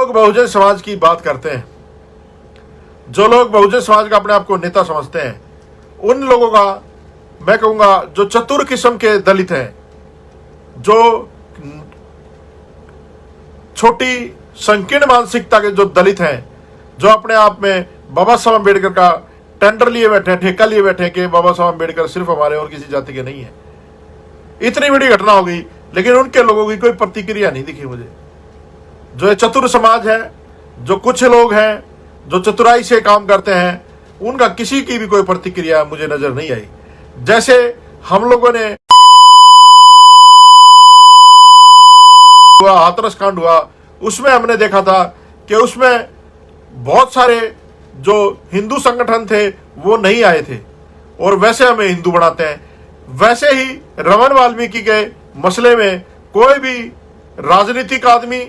लोग बहुजन समाज की बात करते हैं, जो लोग बहुजन समाज का अपने आप को नेता समझते हैं, उन लोगों का मैं कहूंगा जो चतुर किस्म के दलित हैं, जो छोटी संकीर्ण मानसिकता के जो दलित हैं, जो अपने आप में बाबा साहब अम्बेडकर का टेंडर लिए बैठे हैं, ठेका लिए बैठे हैं कि बाबा साहब अम्बेडकर सिर्फ हमारे और किसी जाति के नहीं है। इतनी बड़ी घटना हो गई लेकिन उनके लोगों की कोई प्रतिक्रिया नहीं दिखी मुझे। जो ये चतुर समाज है, जो कुछ लोग हैं जो चतुराई से काम करते हैं, उनका किसी की भी कोई प्रतिक्रिया मुझे नजर नहीं आई। जैसे हम लोगों ने हाथरस कांड हुआ, उसमें हमने देखा था कि उसमें बहुत सारे जो हिंदू संगठन थे वो नहीं आए थे और वैसे हमें हिंदू बनाते हैं। वैसे ही रमन वाल्मीकि के मसले में कोई भी राजनीतिक आदमी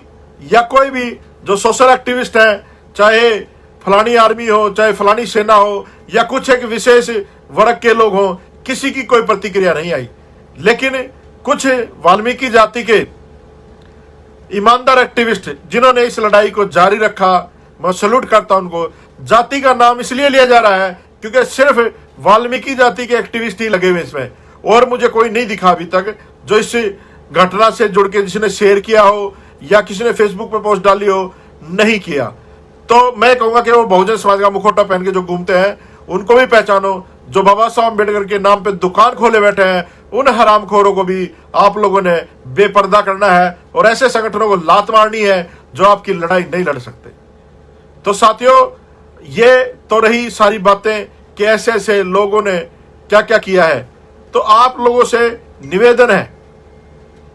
या कोई भी जो सोशल एक्टिविस्ट है, चाहे फलानी आर्मी हो, चाहे फलानी सेना हो, या कुछ एक विशेष वर्ग के लोग हों, किसी की कोई प्रतिक्रिया नहीं आई। लेकिन कुछ वाल्मीकि जाति के ईमानदार एक्टिविस्ट जिन्होंने इस लड़ाई को जारी रखा, मैं सैल्यूट करता हूं उनको। जाति का नाम इसलिए लिया जा रहा है क्योंकि सिर्फ वाल्मीकि जाति के एक्टिविस्ट ही लगे हुए इसमें, और मुझे कोई नहीं दिखा अभी तक जो इस घटना से जुड़ के जिसने शेयर किया हो या किसी ने फेसबुक पर पोस्ट डाली हो, नहीं किया। तो मैं कहूंगा कि वो बहुजन समाज का मुखौटा पहन के जो घूमते हैं उनको भी पहचानो। जो बाबा साहब अम्बेडकर के नाम पे दुकान खोले बैठे हैं, उन हरामखोरों को भी आप लोगों ने बेपर्दा करना है और ऐसे संगठनों को लात मारनी है जो आपकी लड़ाई नहीं लड़ सकते। तो साथियों, ये तो रही सारी बातें कि ऐसे ऐसे लोगों ने क्या क्या किया है। तो आप लोगों से निवेदन है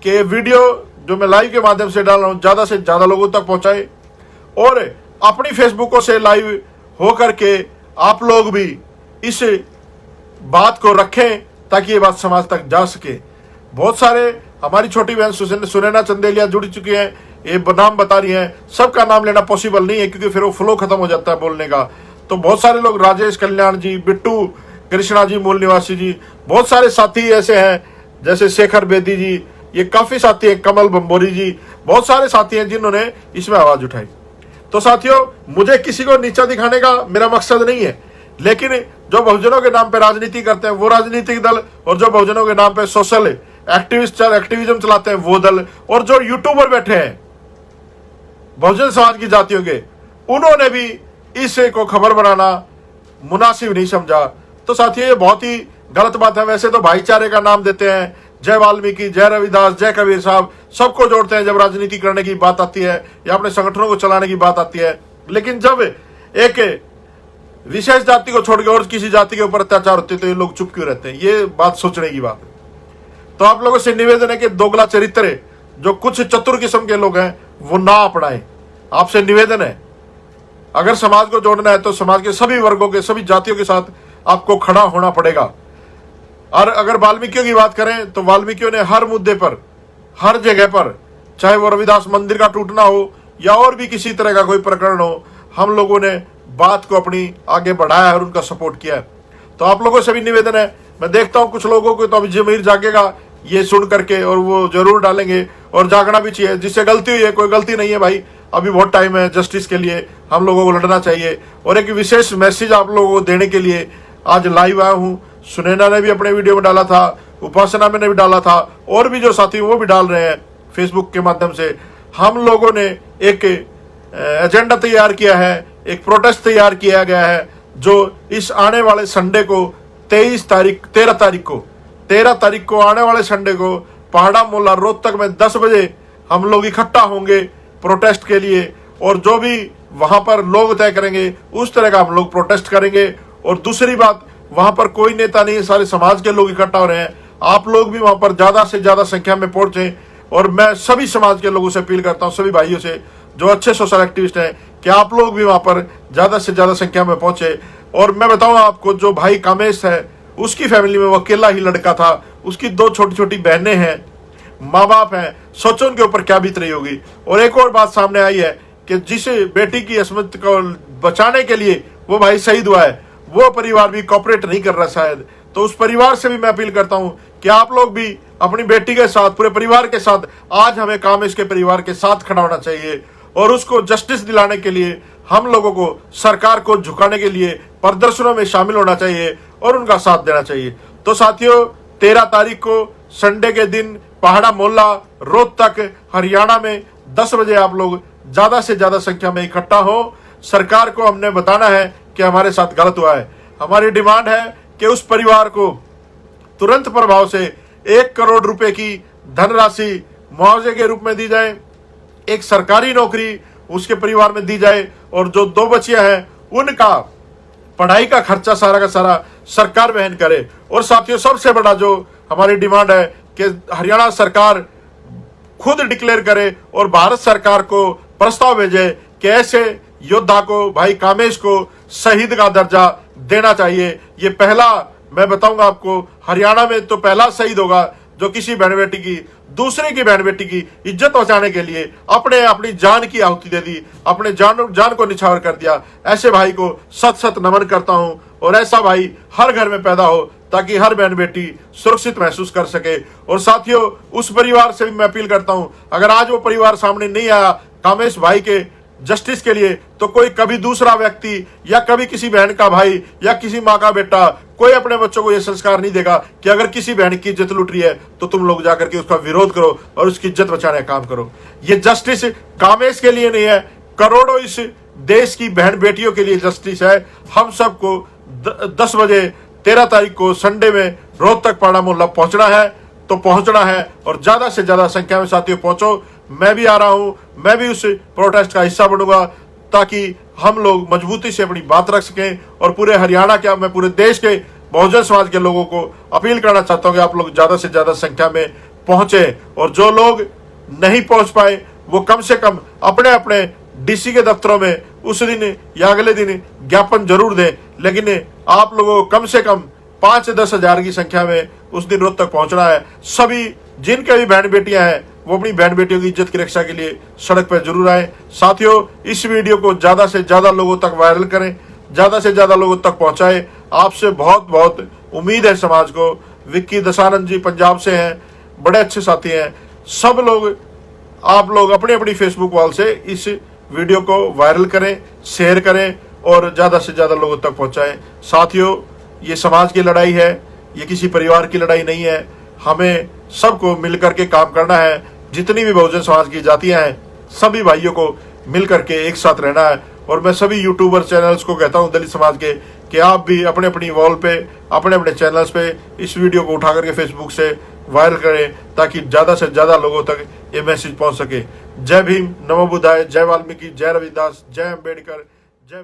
कि वीडियो जो मैं लाइव के माध्यम से डाल रहा हूं ज्यादा से ज्यादा लोगों तक पहुंचाए और अपनी फेसबुकों से लाइव हो करके आप लोग भी इस बात को रखें ताकि ये बात समाज तक जा सके। बहुत सारे हमारी छोटी बहन सुनैना चंदेलिया जुड़ चुकी हैं, ये नाम बता रही हैं। सबका नाम लेना पॉसिबल नहीं है क्योंकि फिर वो फ्लो खत्म हो जाता है बोलने का। तो बहुत सारे लोग, राजेश कल्याण जी, बिट्टू कृष्णा जी, मूल निवासी जी, बहुत सारे साथी ऐसे हैं जैसे शेखर बेदी जी, ये काफी साथी हैं, कमल बंबोरी जी, बहुत सारे साथी हैं जिन्होंने इसमें आवाज उठाई। तो साथियों, मुझे किसी को नीचा दिखाने का मेरा मकसद नहीं है, लेकिन जो बहुजनों के नाम पे राजनीति करते हैं वो राजनीतिक दल, और जो बहुजनों के नाम पे सोशल एक्टिविज्म चलाते हैं वो दल, और जो यूट्यूबर बैठे हैं बहुजन समाज की जातियों के, उन्होंने भी इसे को खबर बनाना मुनासिब नहीं समझा। तो साथियों, ये बहुत ही गलत बात है। वैसे तो भाईचारे का नाम देते हैं, जय वाल्मीकि, जय रविदास, जय कबीर साहब, सबको जोड़ते हैं जब राजनीति करने की बात आती है या अपने संगठनों को चलाने की बात आती है। लेकिन जब एक विशेष जाति को छोड़ के और किसी जाति के ऊपर अत्याचार होते हैं तो ये लोग चुप क्यों रहते हैं? ये बात सोचने की बात है। तो आप लोगों से निवेदन है कि दोगला चरित्र जो कुछ चतुर किस्म के लोग हैं वो ना अपनाएं। आपसे निवेदन है, अगर समाज को जोड़ना है तो समाज के सभी वर्गों के, सभी जातियों के साथ आपको खड़ा होना पड़ेगा। और अगर वाल्मीकियों की बात करें तो वाल्मीकियों ने हर मुद्दे पर, हर जगह पर, चाहे वो रविदास मंदिर का टूटना हो या और भी किसी तरह का कोई प्रकरण हो, हम लोगों ने बात को अपनी आगे बढ़ाया है और उनका सपोर्ट किया है। तो आप लोगों से भी निवेदन है, मैं देखता हूं कुछ लोगों को तो अभी जमीर जागेगा ये सुन करके और वो जरूर डालेंगे, और जागना भी चाहिए। जिससे गलती हुई है, कोई गलती नहीं है भाई, अभी बहुत टाइम है जस्टिस के लिए, हम लोगों को लड़ना चाहिए। और एक विशेष मैसेज आप लोगों को देने के लिए आज लाइव आया हूं। सुनैना ने भी अपने वीडियो में डाला था, उपासना में ने भी डाला था, और भी जो साथी वो भी डाल रहे हैं फेसबुक के माध्यम से। हम लोगों ने एक एजेंडा तैयार किया है, एक प्रोटेस्ट तैयार किया गया है, जो इस आने वाले संडे को 13 तारीख को आने वाले संडे को पहाड़ा मोहल्ला रोहतक में 10 बजे हम लोग इकट्ठा होंगे प्रोटेस्ट के लिए। और जो भी वहां पर लोग तय करेंगे उस तरह का हम लोग प्रोटेस्ट करेंगे। और दूसरी बात, वहां पर कोई नेता नहीं, सारे समाज के लोग इकट्ठा हो रहे हैं। आप लोग भी वहां पर ज्यादा से ज्यादा संख्या में पहुंचे। और मैं सभी समाज के लोगों से अपील करता हूं, सभी भाइयों से जो अच्छे सोशल एक्टिविस्ट हैं, कि आप लोग भी वहां पर ज्यादा से ज्यादा संख्या में पहुंचे। और मैं बताऊं आपको, जो भाई कामेश है उसकी फैमिली में वो अकेला ही लड़का था, उसकी 2 छोटी छोटी बहनें हैं, माँ बाप हैं, सोचो उनके ऊपर क्या बीत रही होगी। और एक और बात सामने आई है कि जिस बेटी की अस्मत को बचाने के लिए वो भाई शहीद हुआ है, वो परिवार भी कॉपरेट नहीं कर रहा शायद। तो उस परिवार से भी मैं अपील करता हूं कि आप लोग भी अपनी बेटी के साथ, पूरे परिवार के साथ, आज हमें कामेश के परिवार के साथ खड़ा होना चाहिए। और उसको जस्टिस दिलाने के लिए हम लोगों को सरकार को झुकाने के लिए प्रदर्शनों में शामिल होना चाहिए और उनका साथ देना चाहिए। तो साथियों, 13 तारीख को संडे के दिन पहाड़ा मोहल्ला रोहतक हरियाणा में 10 बजे आप लोग ज्यादा से ज्यादा संख्या में इकट्ठा हो। सरकार को हमने बताना है कि हमारे साथ गलत हुआ है। हमारी डिमांड है कि उस परिवार को तुरंत प्रभाव से 1 करोड़ रुपए की धनराशि मुआवजे के रूप में दी जाए, एक सरकारी नौकरी उसके परिवार में दी जाए और जो 2 बच्चियां हैं उनका पढ़ाई का खर्चा सारा का सारा सरकार वहन करे। और साथियों, सबसे बड़ा जो हमारी डिमांड है कि हरियाणा सरकार खुद डिक्लेयर करे और भारत सरकार को प्रस्ताव भेजे कि ऐसे योद्धा को, भाई कामेश को शहीद का दर्जा देना चाहिए। ये पहला, मैं बताऊंगा आपको, हरियाणा में तो पहला शहीद होगा जो किसी बहन बेटी की, दूसरे की बहन बेटी की इज्जत बचाने के लिए अपनी जान की आहुति दे दी, अपने जान को निछावर कर दिया। ऐसे भाई को सत सत नमन करता हूं और ऐसा भाई हर घर में पैदा हो ताकि हर बहन बेटी सुरक्षित महसूस कर सके। और साथियों, उस परिवार से भी मैं अपील करता हूं, अगर आज वो परिवार सामने नहीं आया कामेश भाई के जस्टिस के लिए, तो कोई कभी दूसरा व्यक्ति या कभी किसी बहन का भाई या किसी माँ का बेटा कोई अपने बच्चों को यह संस्कार नहीं देगा कि अगर किसी बहन की इज्जत लूट रही है तो तुम लोग जाकर के उसका विरोध करो और उसकी इज्जत बचाने का काम करो। ये जस्टिस कामेश के लिए नहीं है, करोड़ों इस देश की बहन बेटियों के लिए जस्टिस है। हम सबको 10 बजे 13 तारीख को संडे में रोहतक पहाड़ा मोहल्ला पहुंचना है, तो पहुंचना है और ज्यादा से ज्यादा संख्या में साथियों पहुंचो। मैं भी आ रहा हूं, मैं भी उस प्रोटेस्ट का हिस्सा बनूंगा ताकि हम लोग मजबूती से अपनी बात रख सकें। और पूरे हरियाणा क्या, मैं पूरे देश के बहुजन समाज के लोगों को अपील करना चाहता हूं कि आप लोग ज्यादा से ज्यादा संख्या में पहुंचे और जो लोग नहीं पहुंच पाए वो कम से कम अपने अपने डीसी के दफ्तरों में उस दिन या अगले दिन ज्ञापन जरूर दें, लेकिन आप लोगों को कम से कम 5 से 10 हजार की संख्या में उस दिन रोहतक पहुंचना है। सभी जिनके भी बहन बेटियां हैं वो अपनी बहन बेटियों की इज्जत की रक्षा के लिए सड़क पर जरूर आए। साथियों, इस वीडियो को ज्यादा से ज्यादा लोगों तक वायरल करें, ज्यादा से ज्यादा लोगों तक पहुंचाएं। आपसे बहुत बहुत उम्मीद है समाज को। विक्की दसानंद जी पंजाब से हैं, बड़े अच्छे साथी हैं। सब लोग, आप लोग अपनी अपनी फेसबुक वॉल से इस वीडियो को वायरल करें, शेयर करें और ज्यादा से ज्यादा लोगों तक पहुंचाएं। साथियों, ये समाज की लड़ाई है, ये किसी परिवार की लड़ाई नहीं है। हमें सबको मिलकर के काम करना है। जितनी भी बहुजन समाज की जातियां हैं, सभी भाइयों को मिलकर के एक साथ रहना है। और मैं सभी यूट्यूबर चैनल्स को कहता हूं दलित समाज के कि आप भी अपने अपनी वॉल पे, अपने अपने चैनल्स पे इस वीडियो को उठा करके फेसबुक से वायरल करें ताकि ज्यादा से ज्यादा लोगों तक ये मैसेज पहुंच सके। जय भीम, नमो बुद्धाय, जय वाल्मीकि, जय रविदास, जय अम्बेडकर, जय